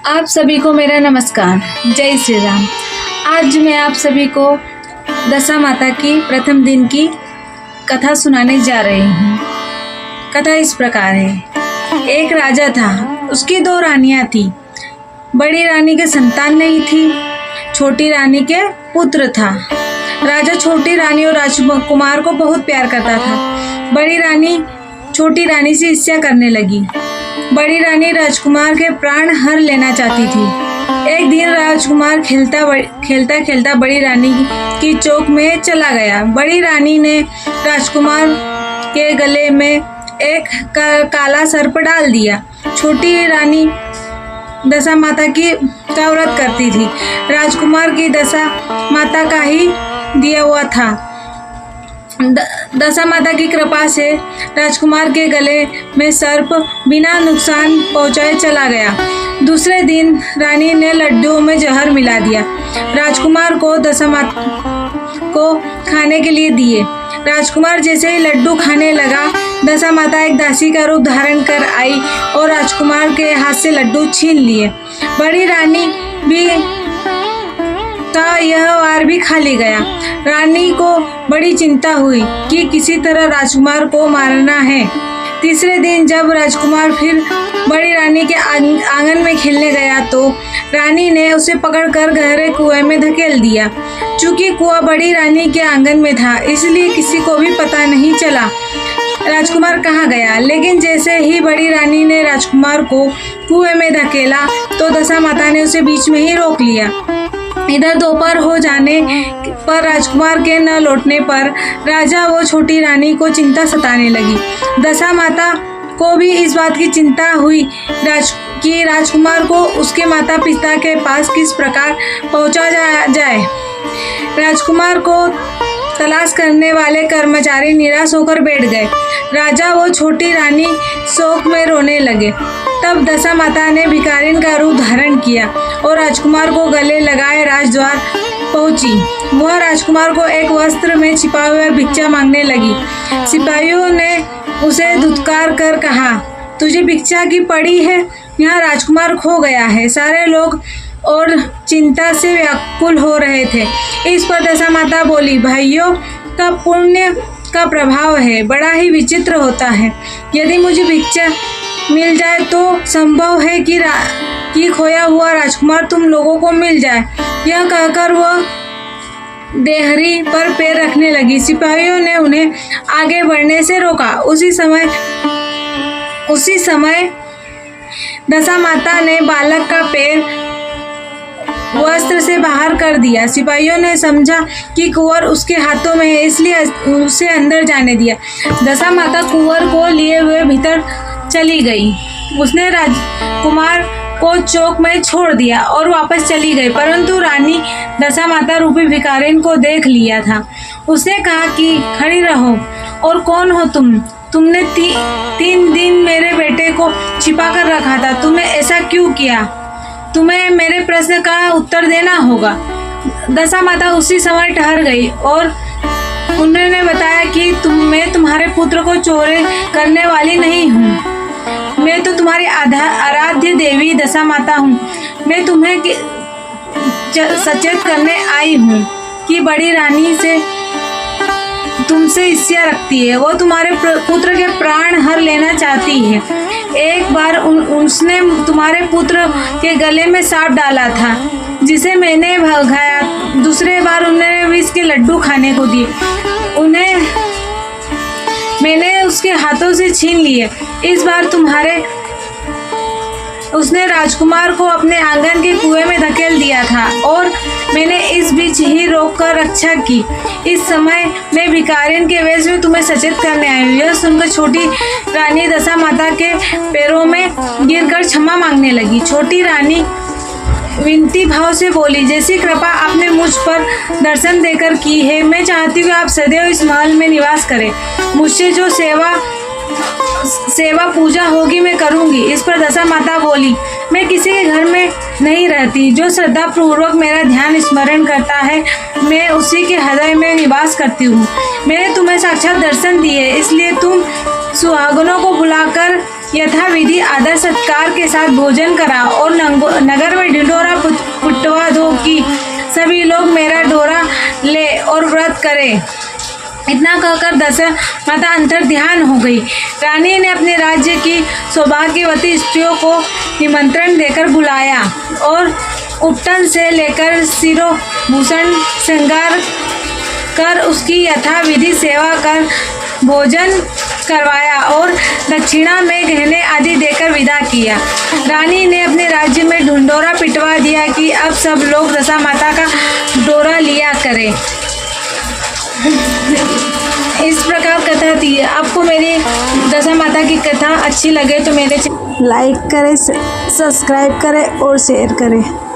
आप सभी को मेरा नमस्कार। जय श्री राम। आज मैं आप सभी को दशा माता की प्रथम दिन की कथा सुनाने जा रही हूँ। कथा इस प्रकार है। एक राजा था, उसकी 2 रानियाँ थी। बड़ी रानी के संतान नहीं थी, छोटी रानी के पुत्र था। राजा छोटी रानी और राजकुमार को बहुत प्यार करता था। बड़ी रानी छोटी रानी से ईर्ष्या करने लगी। बड़ी रानी राजकुमार के प्राण हर लेना चाहती थी। एक दिन राजकुमार खेलता खेलता बड़ी रानी की चौक में चला गया। बड़ी रानी ने राजकुमार के गले में एक काला सर्प डाल दिया। छोटी रानी दशा माता का व्रत करती थी। राजकुमार की दशा माता का ही दिया हुआ था। दशा माता की कृपा से राजकुमार के गले में सर्प बिना नुकसान पहुंचाए चला गया। दूसरे दिन रानी ने लड्डुओं में जहर मिला दिया। राजकुमार को दशा माता को खाने के लिए दिए। राजकुमार जैसे ही लड्डू खाने लगा, दशा माता एक दासी का रूप धारण कर आई और राजकुमार के हाथ से लड्डू छीन लिए। बड़ी रानी भी का यह वार भी खाली गया। रानी को बड़ी चिंता हुई कि किसी तरह राजकुमार को मारना है। तीसरे दिन जब राजकुमार फिर बड़ी रानी के आंगन में खेलने गया तो रानी ने उसे पकड़कर गहरे कुएं में धकेल दिया। चूंकि कुआं बड़ी रानी के आंगन में था, इसलिए किसी को भी पता नहीं चला राजकुमार कहाँ गया। लेकिन जैसे ही बड़ी रानी ने राजकुमार को कुएं में धकेला तो दशा माता ने उसे बीच में ही रोक लिया। इधर दोपहर हो जाने पर राजकुमार के न लौटने पर राजा व छोटी रानी को चिंता सताने लगी। दशा माता को भी इस बात की चिंता हुई कि राजकुमार को उसके माता पिता के पास किस प्रकार पहुंचा जाए। राजकुमार को तलाश करने वाले कर्मचारी निराश होकर बैठ गए। राजा व छोटी रानी शोक में रोने लगे। तब दशा माता ने भिखारिन का रूप धारण किया और राजकुमार को गले लगाए राजद्वार पहुंची। वह राजकुमार को एक वस्त्र में छिपा हुआ भिक्षा मांगने लगी। सिपाहियों ने उसे धुतकार कर कहा, तुझे भिक्षा की पड़ी है, यहाँ राजकुमार खो गया है। सारे लोग और चिंता से व्याकुल हो रहे थे। इस पर दशा माता बोली, भाइयों का पुण्य का प्रभाव है, बड़ा ही विचित्र होता है। यदि मुझे भिक्षा मिल जाए तो संभव है कि खोया हुआ राजकुमार तुम लोगों को मिल जाए। यह कहकर वह देहरी पर पैर रखने लगी। सिपाहियों ने उन्हें आगे बढ़ने से रोका। उसी समय दशा माता ने बालक का पैर वस्त्र से बाहर कर दिया। सिपाहियों ने समझा कि कुंवर उसके हाथों में है, इसलिए उसे अंदर जाने दिया। दशा माता कुंवर को लिए हुए भीतर चली गई। उसने राजकुमार को चौक में छोड़ दिया और वापस चली गई। परंतु रानी दशा माता रूपी भिखारिन को देख लिया था। उसने कहा कि खड़ी रहो, और कौन हो तुम? तुमने 3 दिन मेरे बेटे को छिपा कर रखा था, तुमने ऐसा क्यों किया? तुम्हें मेरे प्रश्न का उत्तर देना होगा। दशा माता उसी समय ठहर गई और उन्होंने बताया कि मैं तुम्हारे पुत्र को चोरी करने वाली नहीं हूँ। मैं तो तुम्हारी आराध्य देवी दशा माता हूँ। मैं तुम्हें सचेत करने आई हूँ कि बड़ी रानी से तुमसे ईर्ष्या रखती है। वो तुम्हारे पुत्र के प्राण हर लेना चाहती है। एक बार उसने तुम्हारे पुत्र के गले में सांप डाला था, जिसे मैंने भगाया। दूसरे बार उन्होंने विष के लड्डू खाने को दिए, उन्हें मैंने उसके हाथों से छीन लिए। इस बार उसने राजकुमार को अपने आंगन के कुएं में धकेल दिया था और मैंने इस बीच ही रोककर रक्षा की। इस समय मैं भिखारिन के वेश में तुम्हें सचेत करने आई हूँ। यह सुनकर छोटी रानी दशा माता के पैरों में गिरकर क्षमा मांगने लगी। छोटी रानी विनती भाव से बोली, जैसी कृपा आपने मुझ पर दर्शन देकर की है, मैं चाहती हूँ आप सदैव इस महल में निवास करें। मुझसे जो सेवा पूजा होगी मैं करूँगी। इस पर दशा माता बोली, मैं किसी के घर में नहीं रहती। जो श्रद्धा पूर्वक मेरा ध्यान स्मरण करता है, मैं उसी के हृदय में निवास करती हूँ। मैंने तुम्हें साक्षात दर्शन दिए, इसलिए तुम सुहागनों को बुलाकर यथाविधि आदर सत्कार के साथ भोजन करा और नगर में ढिंढोरा पिटवा दो कि सभी लोग मेरा डोरा ले और व्रत करें। इतना कहकर दशमाता अंतर ध्यान हो गई। रानी ने अपने राज्य की सौभाग्यवती स्त्रियों को निमंत्रण देकर बुलाया और उपटन से लेकर शिरोभूषण श्रृंगार कर उसकी यथाविधि सेवा कर भोजन करवाया और दक्षिणा में गहने आदि देकर विदा किया। रानी ने अपने राज्य में ढिंढोरा पिटवा दिया कि अब सब लोग दशामाता का डोरा लिया करें। इस प्रकार कथा थी। आपको मेरी दशामाता की कथा अच्छी लगे तो मेरे लाइक करें, सब्सक्राइब करें और शेयर करें।